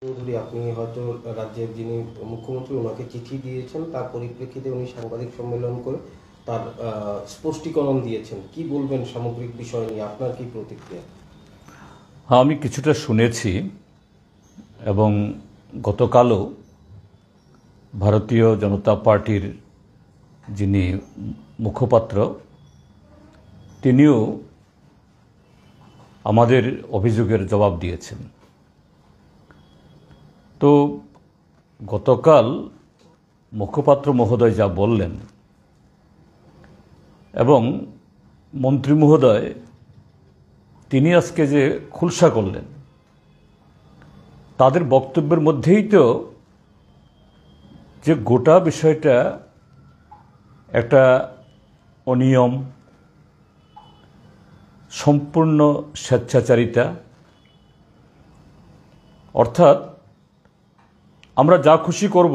চৌধুরী, আপনি হয়তো রাজ্যের যিনি মুখ্যমন্ত্রী ওনাকে চিঠি দিয়েছেন, তার পরিপ্রেক্ষিতে উনি সাংবাদিক সম্মেলন করে তার স্পষ্টীকরণ দিয়েছেন। কি বলবেন সামগ্রিক বিষয় নিয়ে, আপনার কি প্রতিক্রিয়া? হ্যাঁ, আমি কিছুটা শুনেছি এবং গতকালও ভারতীয় জনতা পার্টির যিনি মুখপাত্র তিনিও আমাদের অভিযোগের জবাব দিয়েছেন। তো গতকাল মুখপাত্র মহোদয় যা বললেন এবং মন্ত্রী মহোদয় তিনি আজকে যে খুলসা করলেন, তাদের বক্তব্যের মধ্যেই তো যে গোটা বিষয়টা একটা অনিয়ম, সম্পূর্ণ স্বেচ্ছাচারিতা, অর্থাৎ আমরা যা খুশি করব,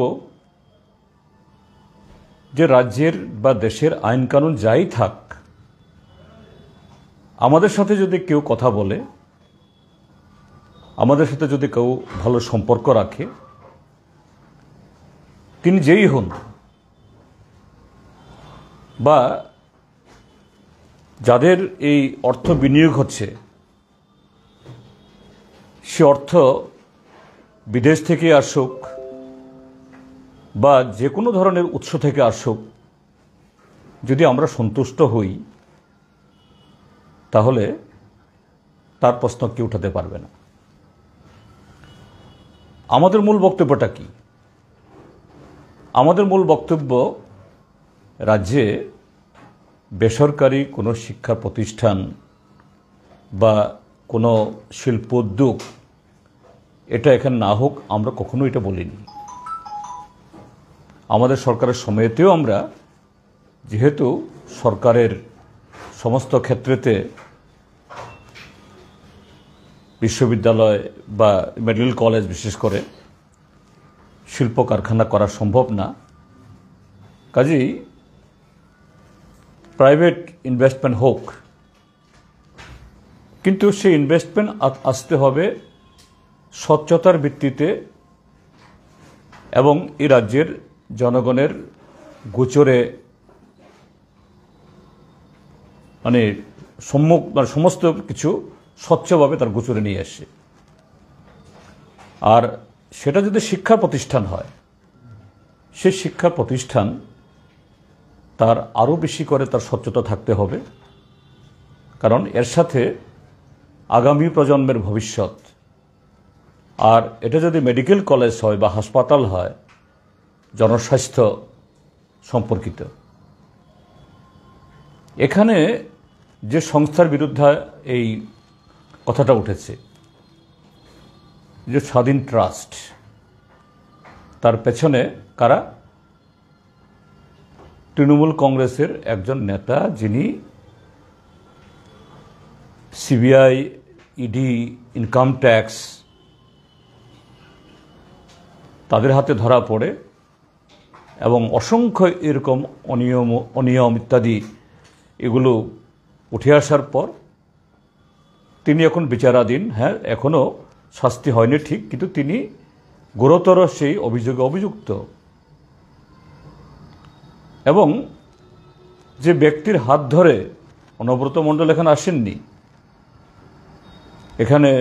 যে রাজ্যের বা দেশের আইন কানুন যাই থাক, আমাদের সাথে যদি কেউ কথা বলে, আমাদের সাথে যদি কেউ ভালো সম্পর্ক রাখে, তিনি যেই হন, বা যাদের এই অর্থ বিনিয়োগ হচ্ছে সে অর্থ বিদেশ থেকে আসুক বা যে কোনো ধরনের উৎস থেকে আসুক, যদি আমরা সন্তুষ্ট হই তাহলে তার প্রশ্ন কেউ উঠাতে পারবে না। আমাদের মূল বক্তব্যটা কি? আমাদের মূল বক্তব্য, রাজ্যে বেসরকারি কোনো শিক্ষা প্রতিষ্ঠান বা কোনো শিল্পোদ্যোগ এটা এখানে না হোক, আমরা কখনো এটা বলিনি। আমাদের সরকারের সময়তেও আমরা, যেহেতু সরকারের সমস্ত ক্ষেত্রেতে বিশ্ববিদ্যালয় বা মেডিকেল কলেজ বিশেষ করে শিল্প কারখানা করা সম্ভব না, কাজেই প্রাইভেট ইনভেস্টমেন্ট হোক, কিন্তু সেই ইনভেস্টমেন্ট আসতে হবে স্বচ্ছতার ভিত্তিতে এবং এই রাজ্যের জনগণের গোচরে, মানে সমস্ত কিছু স্বচ্ছভাবে তার গোচরে নিয়ে আসে। আর সেটা যদি শিক্ষা প্রতিষ্ঠান হয়, সে শিক্ষা প্রতিষ্ঠান তার আরও বেশি করে তার স্বচ্ছতা থাকতে হবে, কারণ এর সাথে আগামী প্রজন্মের ভবিষ্যৎ। আর এটা যদি মেডিকেল কলেজ হয় বা হাসপাতাল হয়, জনস্বাস্থ্য সম্পর্কিত, এখানে যে সংস্থার বিরুদ্ধে এই কথাটা উঠেছে, যে স্বাধীন ট্রাস্ট, তার পেছনে কারা? তৃণমূল কংগ্রেসের একজন নেতা, যিনি সিবিআই, ইডি, ইনকাম ট্যাক্স তাদের হাতে ধরা পড়ে এবং অসংখ্য এরকম অনিয়ম ইত্যাদি এগুলো উঠে আসার পর তিনি এখন বিচারাধীন। হ্যাঁ, এখনও শাস্তি হয়নি ঠিক, কিন্তু তিনি গুরুতর সেই অভিযোগে অভিযুক্ত। এবং যে ব্যক্তির হাত ধরে অনুব্রত মণ্ডল এখানে আসেননি, এখানে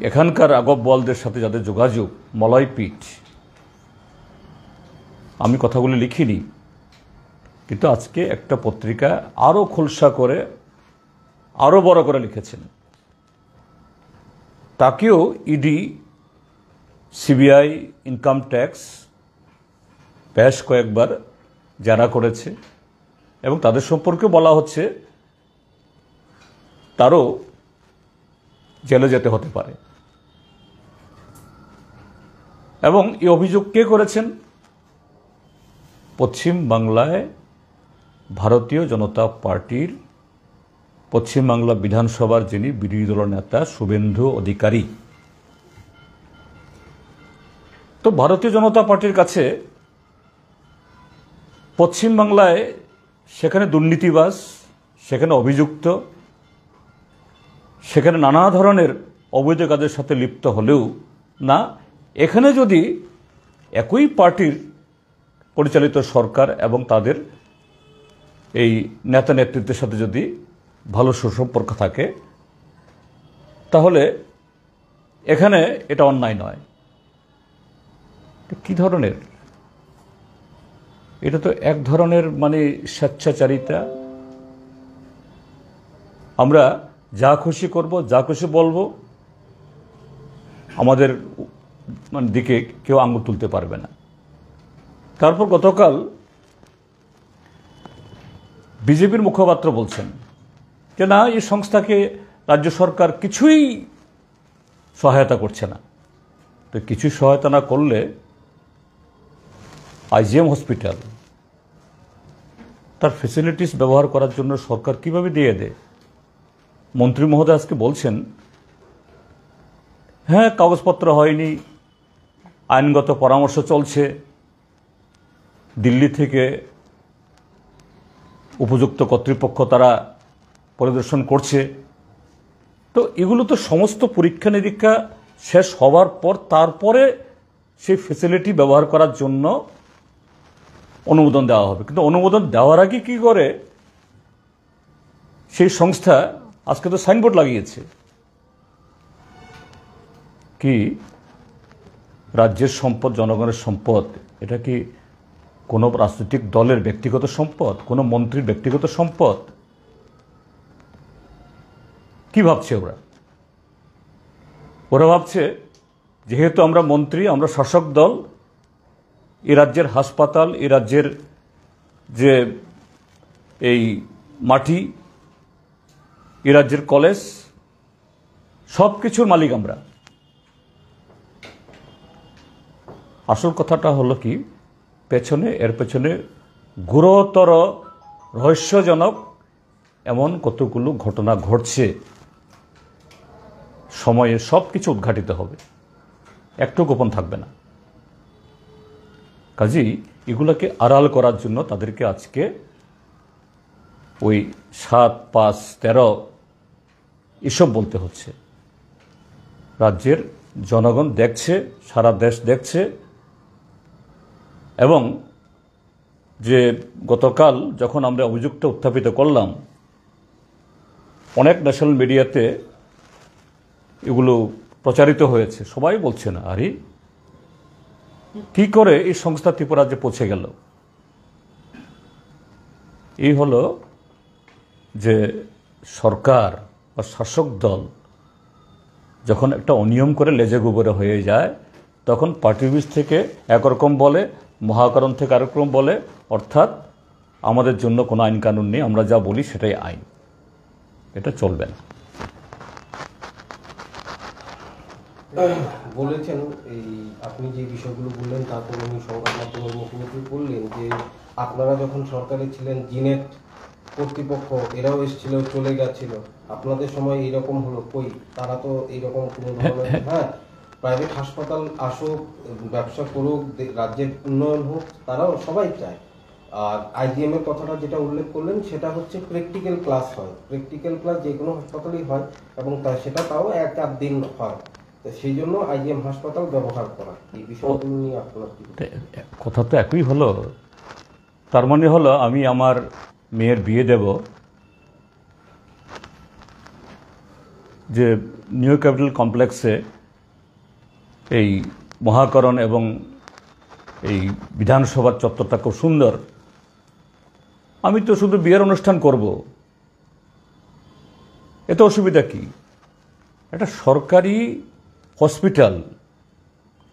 এখানকার আগব বলদের সাথে যাদের যোগাযোগ, মলয়পীঠ, আমি কথাগুলো লিখিনি, কিন্তু আজকে একটা পত্রিকা আরও খোলসা করে আরও বড় করে লিখেছেন। তাকেও ইডি, সিবিআই, ইনকাম ট্যাক্স বেশ কয়েকবার জেরা করেছে এবং তাদের সম্পর্কে বলা হচ্ছে তারও জেলে যেতে হতে পারে। এবং এই অভিযোগ কে করেছেন? পশ্চিম বাংলায় ভারতীয় জনতা পার্টির পশ্চিমবাংলা বিধানসভার যিনি বিরোধী দল নেতা শুভেন্দু অধিকারী। তো ভারতীয় জনতা পার্টির কাছে পশ্চিমবাংলায় সেখানে দুর্নীতিবাজ, সেখানে অভিযুক্ত, সেখানে নানা ধরনের অবৈধ কাজের সাথে লিপ্ত হলেও না, এখানে যদি একই পার্টির পরিচালিত সরকার এবং তাদের এই নেতা নেতৃত্বের সাথে যদি ভালো সুসম্পর্ক থাকে তাহলে এখানে এটা অন্যায় নয়। কি ধরনের, এটা তো এক ধরনের মানে স্বেচ্ছাচারিতা। আমরা যা খুশি করব, যা খুশি বলবো, আমাদের মানে দিকে কেউ আঙুল তুলতে পারবে না। তারপর গতকাল বিজেপির মুখপাত্র বলছেন যে না, এই সংস্থাকে রাজ্য সরকার কিছুই সহায়তা করছে না। তো কিছুই সহায়তা না করলে আইজিএম হসপিটাল তার ফেসিলিটিস ব্যবহার করার জন্য সরকার কিভাবে দিয়ে দেয়? মন্ত্রী মহোদয় আজকে বলছেন হ্যাঁ, কাগজপত্র হয়নি, আইনগত পরামর্শ চলছে, দিল্লি থেকে উপযুক্ত কর্তৃপক্ষ তারা পরিদর্শন করছে। তো এগুলো তো সমস্ত পরীক্ষা নিরীক্ষা শেষ হওয়ার পর তারপরে সেই ফেসিলিটি ব্যবহার করার জন্য অনুমোদন দেওয়া হবে। কিন্তু অনুমোদন দেওয়ার আগে কি করে সেই সংস্থা আজকে তো সাইনবোর্ড লাগিয়েছে কি রাজ্যের সম্পদ, জনগণের সম্পদ, এটা কি কোনো রাজনৈতিক দলের ব্যক্তিগত সম্পদ, কোনো মন্ত্রীর ব্যক্তিগত সম্পদ? কি ভাবছে ওরা? ওরা ভাবছে যেহেতু আমরা মন্ত্রী, আমরা শাসক দল, এই রাজ্যের হাসপাতাল, এই রাজ্যের যে এই মাটি, এই রাজ্যের কলেজ, সব কিছুর মালিক আমরা। আসল কথাটা হলো কি, এর পেছনে গুরুতর রহস্যজনক এমন কতগুলো ঘটনা ঘটছে, সময়ে সব কিছু উদ্ঘাটিত হবে, একটু গোপন থাকবে না। কাজেই এগুলোকে আড়াল করার জন্য তাদেরকে আজকে ওই 7, 5, 13 এসব বলতে হচ্ছে। রাজ্যের জনগণ দেখছে, সারা দেশ দেখছে। এবং যে গতকাল যখন আমরা অভিযোগটা উত্থাপিত করলাম, অনেক ন্যাশনাল মিডিয়াতে এগুলো প্রচারিত হয়েছে, সবাই বলছে না আরে কি করে এই সংস্থা ত্রিপুরাজ্যে পৌঁছে গেল? এই হলো যে সরকার বা শাসক দল যখন একটা অনিয়ম করে লেজে গোবরে হয়ে যায়, তখন পার্টি অফিস থেকে একরকম বলে, মহাকরণ থেকে আরেকরকম বলে, অর্থাৎ আমাদের জন্য কোনো আইন কানুন নেই, আমরা যা বলি সেটাই আইন। এটা চলবে না। বলেছেন এই আপনি যে বিষয়গুলো বললেন, তারপর উনি সংবাদ মাধ্যমের মুখোমুখি বললেন যে আপনারা যখন সরকারে ছিলেন, জিনেট কর্তৃপক্ষ এরাও এসেছিল, চলে গেছিল, আপনাদের সময় এইরকম হলো কই? তারা তো এইরকম কোনো ধরনের হ্যাঁ প্রাইভেট হাসপাতাল আসুক, ব্যবসা করুক, রাজ্যের উন্নয়ন হোক, তারাও সবাই চায়। আর আইজিএম এর কথাটা যেটা উল্লেখ করলেন সেটা হচ্ছে প্র্যাকটিক্যাল ক্লাস হয়, প্র্যাকটিক্যাল ক্লাস যে কোনো হাসপাতালেই হয় এবং সেটা তাও 1-4 দিন হয়। সেই জন্য আইজিএম হাসপাতাল ব্যবহার করা, এই বিষয়গুলো নিয়ে আপনার কি? কথা তো একই হলো। তার মানে হলো আমি আমার মেয়ের বিয়ে দেব, যে নিউ ক্যাপিটাল কমপ্লেক্সে এই মহাকরণ এবং এই বিধানসভার চত্বরটা খুব সুন্দর, আমি তো শুধু বিয়ের অনুষ্ঠান করব, এতে অসুবিধা কি? একটা সরকারি হসপিটাল,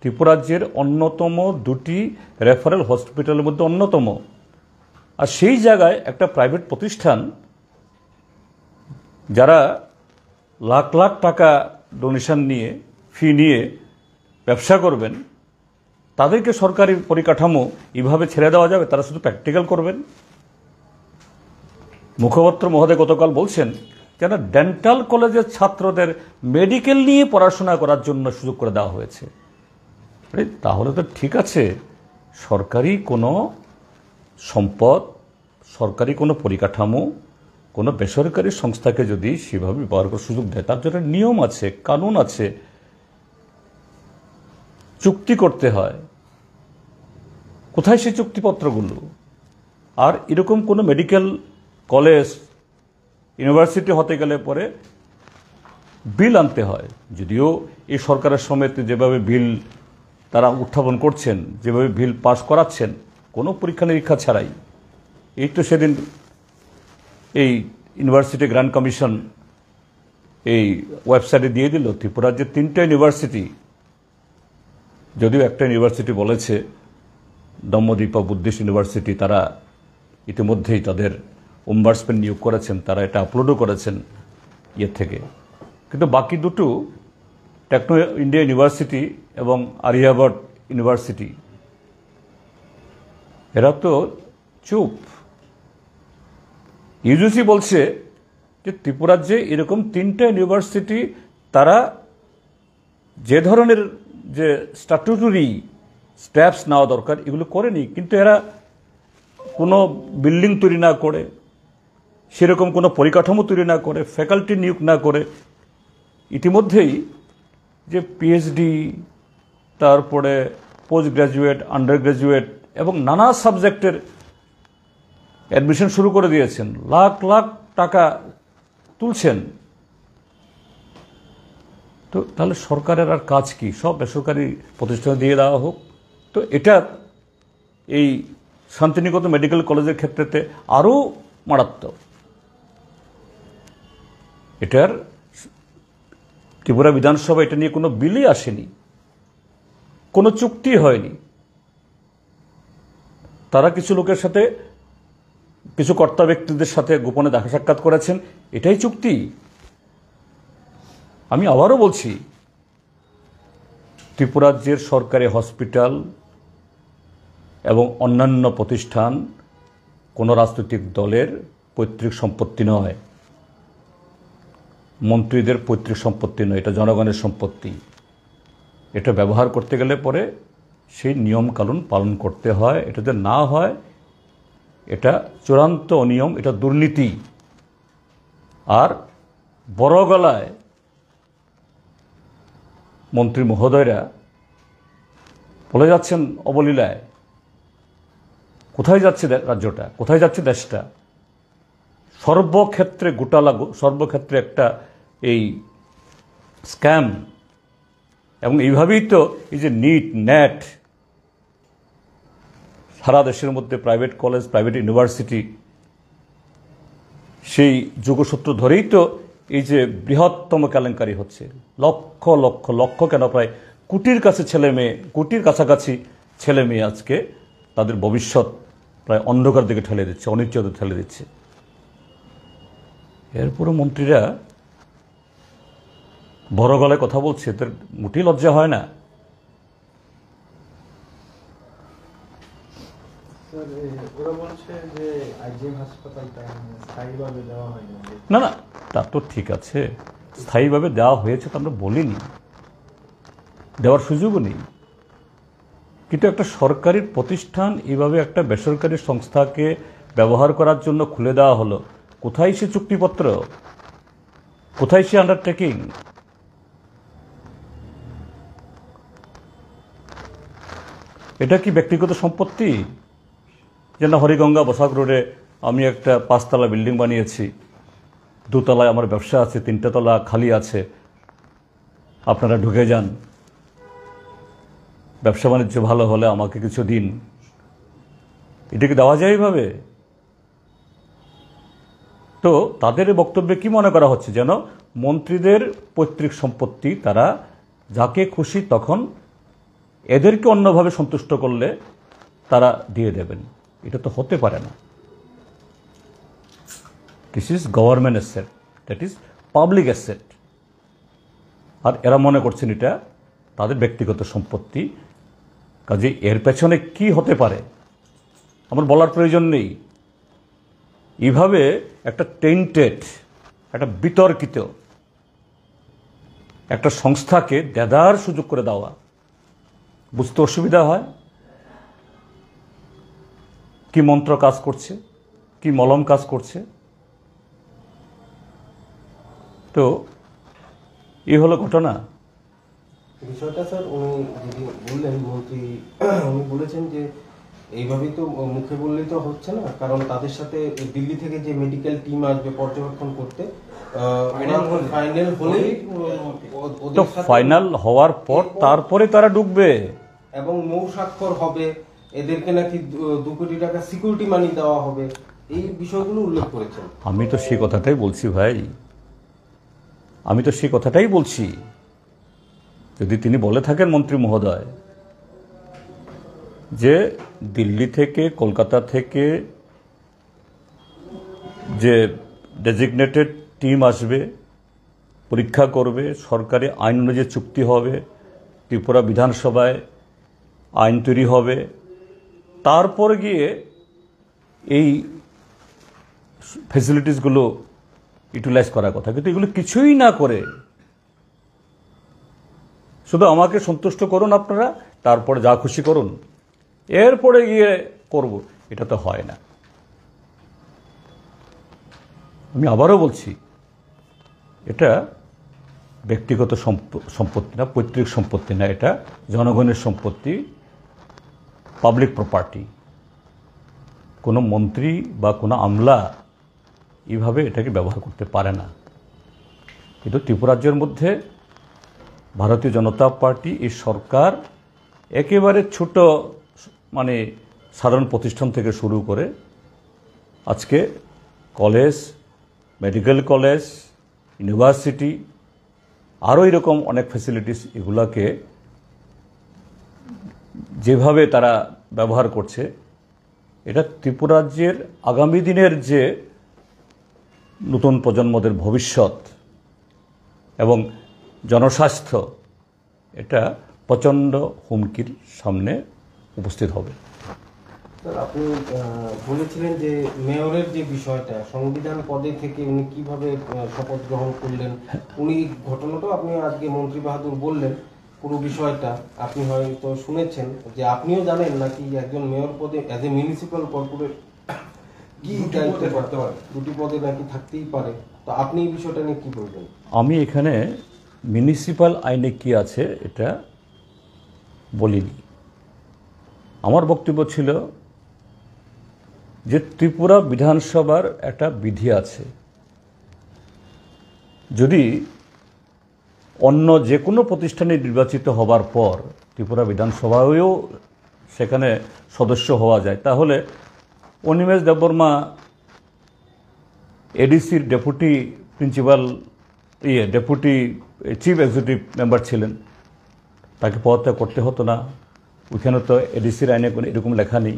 ত্রিপুরাজ্যের অন্যতম 2টি রেফারেল হসপিটালের মধ্যে অন্যতম, আর সেই জায়গায় একটা প্রাইভেট প্রতিষ্ঠান যারা লাখ লাখ টাকা ডোনেশন নিয়ে, ফি নিয়ে ব্যবসা করবেন, তাদেরকে সরকারি পরিকাঠামো এভাবে ছেড়ে দেওয়া যাবে? তারা শুধু প্র্যাকটিক্যাল করবেন। মুখপাত্র মহোদয় গতকাল বলছেন যেন ডেন্টাল কলেজের ছাত্রদের মেডিকেল নিয়ে পড়াশোনা করার জন্য সুযোগ করে দেওয়া হয়েছে। তাহলে তো ঠিক আছে, সরকারি কোনো সম্পদ, সরকারি কোনো পরিকাঠামো কোনো বেসরকারি সংস্থাকে যদি সেভাবে ব্যবহার করার সুযোগ দেয়, তার জন্য নিয়ম আছে, কানুন আছে। চুক্তি করতে হয়, কোথায় সেই চুক্তিপত্রগুলো? আর এরকম কোনো মেডিকেল কলেজ ইউনিভার্সিটি হতে গেলে পরে বিল আনতে হয়। যদিও এই সরকারের সময় যেভাবে বিল তারা উত্থাপন করছেন, যেভাবে বিল পাস করাচ্ছেন কোনো পরীক্ষা নিরীক্ষা ছাড়াই, এই তো সেদিন এই ইউনিভার্সিটি গ্র্যান্ড কমিশন এই ওয়েবসাইটে দিয়ে দিল ত্রিপুরার যে 3টা ইউনিভার্সিটি, যদিও একটা ইউনিভার্সিটি বলেছে দম্মদ্বীপা বুদ্ধিস্ট ইউনিভার্সিটি, তারা ইতিমধ্যেই তাদের ওম্বার্সম্যান নিয়োগ করেছেন, তারা এটা আপলোডও করেছেন ইয়ে থেকে। কিন্তু বাকি দুটো টেকনো ইন্ডিয়া ইউনিভার্সিটি এবং আরিয়াবাদ ইউনিভার্সিটি এরা তো চুপ। ইউজিসি বলছে যে ত্রিপুরার যে এরকম 3টা ইউনিভার্সিটি তারা যে ধরনের যে স্ট্যাটুটরি স্টেপস নেওয়া দরকার এগুলো করেনি, কিন্তু এরা কোনো বিল্ডিং তৈরি না করে, সেরকম কোনো পরিকাঠামো তৈরি না করে, ফ্যাকাল্টি নিয়োগ না করে ইতিমধ্যেই যে পিএইচডি, তারপরে পোস্ট গ্রাজুয়েট, আন্ডার গ্রাজুয়েট এবং নানা সাবজেক্টের অ্যাডমিশন শুরু করে দিয়েছেন, লাখ লাখ টাকা তুলছেন। তো তাহলে সরকারের আর কাজ কি? সব বেসরকারি প্রতিষ্ঠানে দিয়ে দেওয়া হোক। তো এটা এই শান্তিনিকেতন মেডিকেল কলেজের ক্ষেত্রেতে আরও মারাত্মক। এটার ত্রিপুরা বিধানসভা এটা নিয়ে কোনো বিলই আসেনি, কোনো চুক্তি হয়নি। তারা কিছু লোকের সাথে, কিছু কর্তা ব্যক্তিদের সাথে গোপনে দেখা সাক্ষাৎ করেছেন, এটাই চুক্তি? আমি আবারও বলছি, ত্রিপুরা রাজ্যের সরকারি হসপিটাল এবং অন্যান্য প্রতিষ্ঠান কোনো রাজনৈতিক দলের পৈতৃক সম্পত্তি নয়, মন্ত্রীদের পৈতৃক সম্পত্তি নয়, এটা জনগণের সম্পত্তি। এটা ব্যবহার করতে গেলে পরে সেই নিয়মকানুন পালন করতে হয়। এটা যদি না হয় এটা চূড়ান্ত অনিয়ম, এটা দুর্নীতি। আর বড় গলায় মন্ত্রী মহোদয়রা বলে যাচ্ছেন অবলীলায়। কোথায় যাচ্ছে রাজ্যটা, কোথায় যাচ্ছে দেশটা? সর্বক্ষেত্রে গোটালা, সর্বক্ষেত্রে একটা এই স্ক্যাম। এবং এইভাবেই তো এই যে নিট, নেট, সারা দেশের মধ্যে প্রাইভেট কলেজ, প্রাইভেট ইউনিভার্সিটি, সেই যোগসূত্র ধরেই তো এই যে বৃহত্তম কেলেঙ্কারি হচ্ছে। লক্ষ লক্ষ লক্ষ কেন, প্রায় কোটির কাছে ছেলে মেয়ে, কোটির কাছাকাছি ছেলে মেয়ে আজকে তাদের ভবিষ্যৎ প্রায় অন্ধকার দিকে ঠেলে দিচ্ছে, অনিশ্চয়তা ঠেলে দিচ্ছে। এরপরও মন্ত্রীরা বড় গলায় কথা বলছে, এদের মোটেই লজ্জা হয় না? না না, তা তো ঠিক আছে, স্থায়ীভাবে দেওয়া হয়েছে তো আমরা বলিনি, দেওয়ার সুযোগও নেই। কিন্তু একটা সরকারি প্রতিষ্ঠান এইভাবে একটা বেসরকারি সংস্থাকে ব্যবহার করার জন্য খুলে দেওয়া হলো, কোথায় সে চুক্তিপত্র, কোথায় সে আন্ডারটেকিং? এটা কি ব্যক্তিগত সম্পত্তি? যেন হরিগঙ্গা বসাক রোডে আমি একটা 5তলা বিল্ডিং বানিয়েছি, 2তলায় আমার ব্যবসা আছে, 3টে তলা খালি আছে, আপনারা ঢুকে যান, ব্যবসা বাণিজ্য ভালো হলে আমাকে কিছু দিন। এটা কি দেওয়া যায় এইভাবে? তো তাদের বক্তব্যে কি মনে করা হচ্ছে, যেন মন্ত্রীদের পৈতৃক সম্পত্তি তারা যাকে খুশি তখন এদেরকে অন্যভাবে সন্তুষ্ট করলে তারা দিয়ে দেবেন। এটা তো হতে পারে না। This is government asset, that is public asset. আর এরা মনে করছেন এটা তাদের ব্যক্তিগত সম্পত্তি। কাজে এর পেছনে কি হতে পারে আমার বলার প্রয়োজন নেই। এইভাবে একটা টেন্টেড, একটা বিতর্কিত একটা সংস্থাকে দেদার সুযোগ করে দেওয়া, বুঝতে অসুবিধা হয় কি মন্ত্র কাজ করছে, কি মলম কাজ করছে। তো এই হলো ঘটনা। বিষয়টা স্যার উনি যদি বললেন মন্ত্রী, উনি বলেছেন যে এইভাবেই তো মুখে বললেই তো হচ্ছে না, কারণ তাদের সাথে দিল্লি থেকে যে মেডিকেল টিম আসবে পর্যবেক্ষণ করতে, ফাইনাল হলেই তো ওদের সাথে ফাইনাল হওয়ার পর তারপরে তারা ঢুকবে। এবং মৌ স্বাক্ষর হবে, এদেরকে নাকি 2 কোটি টাকা সিকিউরিটি মানি দেওয়া হবে, এই বিষয়গুলো উল্লেখ করেছেন। আমি তো সেই কথাটাই বলছি ভাই, আমি তো সেই কথাটাই বলছি। যদি তিনি বলে থাকেন মন্ত্রী মহোদয় যে দিল্লি থেকে কলকাতা থেকে যে ডেজিগনেটেড টিম আসবে, পরীক্ষা করবে, সরকারি আইন অনুযায়ী চুক্তি হবে, ত্রিপুরা বিধানসভায় আইন তৈরি হবে, তারপর গিয়ে এই ফ্যাসিলিটিসগুলো ইউটিলাইজ করার কথা। কিন্তু এগুলো কিছুই না করে শুধু আমাকে সন্তুষ্ট করুন আপনারা, তারপরে যা খুশি করুন, এরপরে গিয়ে করব, এটা তো হয় না। আমি আবারও বলছি, এটা ব্যক্তিগত সম্পত্তি না, পৈতৃক সম্পত্তি না, এটা জনগণের সম্পত্তি, পাবলিক প্রপার্টি। কোনো মন্ত্রী বা কোনো আমলা এইভাবে এটাকে ব্যবহার করতে পারে না। কিন্তু ত্রিপুরা রাজ্যের মধ্যে ভারতীয় জনতা পার্টি, এই সরকার একেবারে ছোট মানে সাধারণ প্রতিষ্ঠান থেকে শুরু করে আজকে কলেজ, মেডিকেল কলেজ, ইউনিভার্সিটি, আরও এরকম অনেক ফ্যাসিলিটিস, এগুলাকে যেভাবে তারা ব্যবহার করছে, এটা ত্রিপুরা রাজ্যের আগামী দিনের যে নতুন প্রজন্মদের ভবিষ্যৎ এবং জনস্বাস্থ্য, এটা প্রচণ্ড হুমকির সামনে উপস্থিত হবে। স্যার, আপনি বলেছিলেন যে মেয়রের যে বিষয়টা, সংবিধান পদে থেকে উনি কিভাবে শপথ গ্রহণ করলেন, উনি ঘটনাটা আপনি আজকে মন্ত্রী বাহাদুর বললেন, পুরো বিষয়টা আপনি হয়তো শুনেছেন, যে আপনিও জানেন নাকি একজন মেয়র পদে অ্যাজ এ মিউনিসিপ্যাল কর্পোরেট কি দায়িত্ব করতে পারে, 2টি পদে নাকি থাকতেই পারে। তো আপনি এই বিষয়টা নিয়ে কি বলবেন? আমি এখানে মিউনিসিপ্যাল আইনে কি আছে এটা বলিনি। আমার বক্তব্য ছিল যে ত্রিপুরা বিধানসভার একটা বিধি আছে, যদি অন্য যে কোনো প্রতিষ্ঠানে নির্বাচিত হবার পর ত্রিপুরা বিধানসভায়ও সেখানে সদস্য হওয়া যায়, তাহলে অনিমেষ দেববর্মা এডিসির deputy principal deputy chief executive member ছিলেন, তাকে পদত্যাগ করতে হতো না। ওইখানে তো এডিসির আইনে কোনো এরকম লেখা নেই।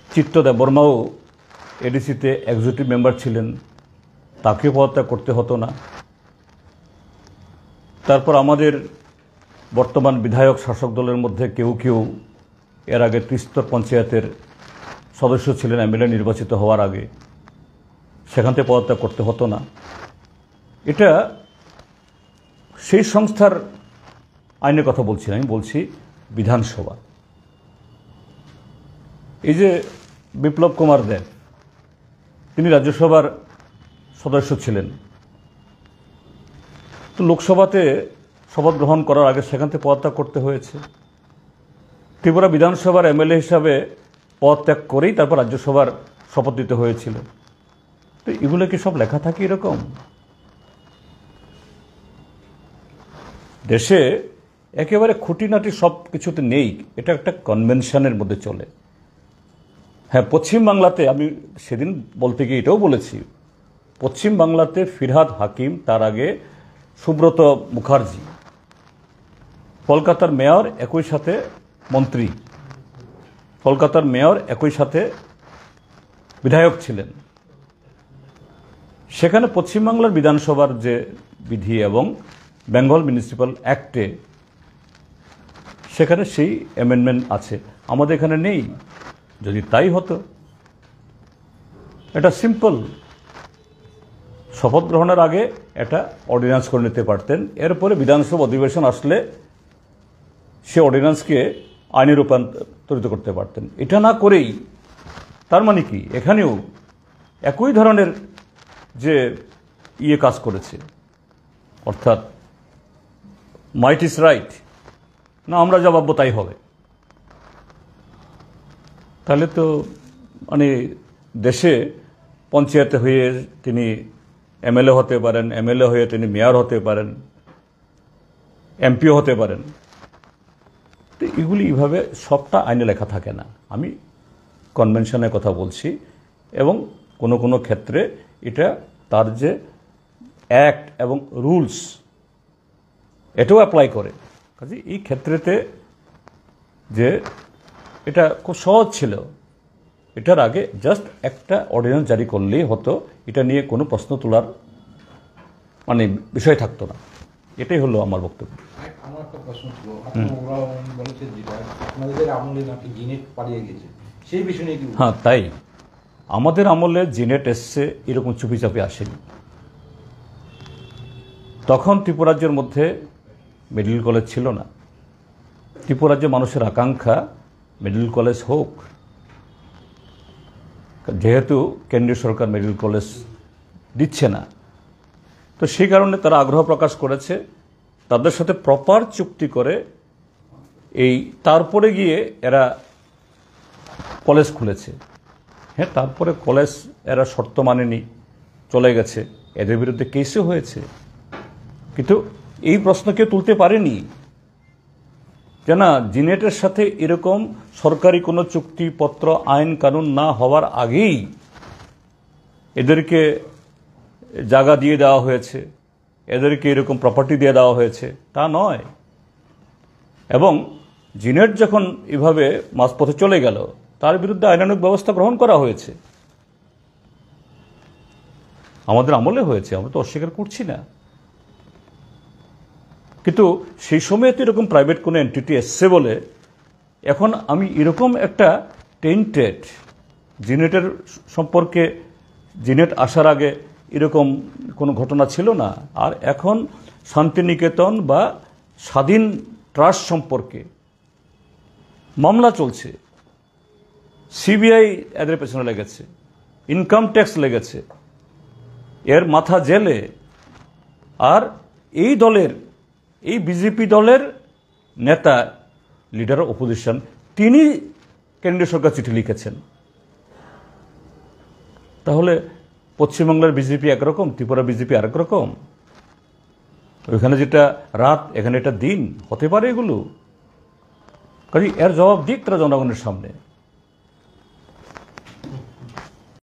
চিত্ত দেববর্মাও এডিসিতে এক্সিকিউটিভ মেম্বার ছিলেন, তাকেও পদত্যাগ করতে হতো না। তারপর আমাদের বর্তমান বিধায়ক শাসক দলের মধ্যে কেউ কেউ এর আগে ত্রিস্তর পঞ্চায়েতের সদস্য ছিলেন, এমএলএ নির্বাচিত হওয়ার আগে, সেখান থেকে পদত্যাগ করতে হতো না। এটা সেই সংস্থার আইনের কথা বলছি না, আমি বলছি বিধানসভা। এই যে বিপ্লব কুমার দেব, তিনি রাজ্যসভার সদস্য ছিলেন, তো লোকসভাতে শপথ গ্রহণ করার আগে সেখান থেকে পদত্যাগ করতে হয়েছে। ত্রিপুরা বিধানসভার এমএলএ হিসাবে পদত্যাগ করেই তারপর রাজ্যসভার শপথ দিতে হয়েছিল। তো এগুলো কি সব লেখা থাকে এরকম? দেশে একেবারে খুঁটিনাটি সব কিছুতে নেই, এটা একটা কনভেনশনের মধ্যে চলে। হ্যাঁ, পশ্চিমবাংলাতে আমি সেদিন বলতে গিয়ে এটাও বলেছি, পশ্চিমবাংলাতে ফিরহাদ হাকিম, তার আগে সুব্রত মুখার্জি, কলকাতার মেয়র, একই সাথে মন্ত্রী, কলকাতার মেয়র একই সাথে বিধায়ক ছিলেন। সেখানে পশ্চিমবাংলার বিধানসভার যে বিধি এবং বেঙ্গল মিউনিসিপ্যাল অ্যাক্টে সেখানে সেই অ্যামেন্ডমেন্ট আছে, আমাদের এখানে নেই। যদি তাই হতো, এটা সিম্পল, শপথ গ্রহণের আগে একটা অর্ডিন্যান্স করে নিতে পারতেন, এরপরে বিধানসভা অধিবেশন আসলে সে অর্ডিন্যান্সকে আইনে রূপান্তরিত করতে পারতেন। এটা না করেই, তার মানে কি এখানেও একই ধরনের যে কাজ করেছে, অর্থাৎ মাইট ইজ রাইট, না আমরা যা ভাববো তাই হবে। তাহলে তো মানে দেশে পঞ্চায়েতে হয়ে তিনি এমএলএ হতে পারেন, এমএলএ হয়ে তিনি মেয়র হতে পারেন, এমপিও হতে পারেন। তো এগুলি এইভাবে সবটা আইনে লেখা থাকে না। আমি কনভেনশনের কথা বলছি, এবং কোনো কোনো ক্ষেত্রে এটা তার যে অ্যাক্ট এবং রুলস এটাও অ্যাপ্লাই করে। কাজে এই ক্ষেত্রেতে যে এটা খুব সহজ ছিল, এটার আগে জাস্ট একটা অর্ডিন্যান্স জারি করলেই হতো, এটা নিয়ে কোনো প্রশ্ন তোলার মানে বিষয় থাকতো না। এটাই হলো আমার বক্তব্য। আমার একটা প্রশ্ন ছিল, ওরা বলেছে যেটা আপনাদের আমলে নাকি জিনেট পালিয়ে গেছে, সেই বিষয় নিয়ে কি? হ্যাঁ, তাই আমাদের আমলে জিনেট এসছে, এরকম চুপি চাপি আসেনি। তখন ত্রিপুরাজ্যের মধ্যে মেডিকেল কলেজ ছিল না। ত্রিপুরাজ্যের মানুষের আকাঙ্ক্ষা মেডিকেল কলেজ হোক, যেহেতু কেন্দ্রীয় সরকার মেডিকেল কলেজ দিচ্ছে না, তো সেই কারণে তারা আগ্রহ প্রকাশ করেছে। তাদের সাথে প্রপার চুক্তি করে এই তারপরে গিয়ে এরা কলেজ খুলেছে। হ্যাঁ, তারপরে কলেজ এরা শর্ত মানেনি, চলে গেছে, এদের বিরুদ্ধে কেসও হয়েছে। কিন্তু এই প্রশ্ন কেউ তুলতে পারেনি যে না, জিনেটের সাথে এরকম সরকারি কোনো চুক্তিপত্র আইন কানুন না হওয়ার আগেই এদেরকে জায়গা দিয়ে দেওয়া হয়েছে, এদেরকে এরকম প্রপার্টি দিয়ে দেওয়া হয়েছে, তা নয়। এবং জিনেট যখন এভাবে মাঝপথে চলে গেল, তার বিরুদ্ধে আইনানুগ ব্যবস্থা গ্রহণ করা হয়েছে। আমাদের আমলে হয়েছে, আমরা তো অস্বীকার করছি না। কিন্তু সেই সময় তো এরকম প্রাইভেট কোনো এন্টিটি এসছে বলে এখন আমি এরকম একটা টেন্টেড জিনেটের সম্পর্কে, জিনেট আসার আগে এরকম কোনো ঘটনা ছিল না। আর এখন শান্তিনিকেতন বা স্বাধীন ট্রাস্ট সম্পর্কে মামলা চলছে, সিবিআই এদের পেছনে লেগেছে, ইনকাম ট্যাক্স লেগেছে, এর মাথা জেলে। আর এই দলের, এই বিজেপি দলের নেতা, লিডার অফ অপোজিশন, তিনি কেন্দ্রীয় সরকার চিঠি লিখেছেন। তাহলে পশ্চিমবাংলার বিজেপি একরকম, ত্রিপুরা বিজেপি আরেক রকম। ওইখানে যেটা রাত, এখানে এটা দিন হতে পারে এগুলো? কাজে এর জবাব দিক তারা জনগণের সামনে।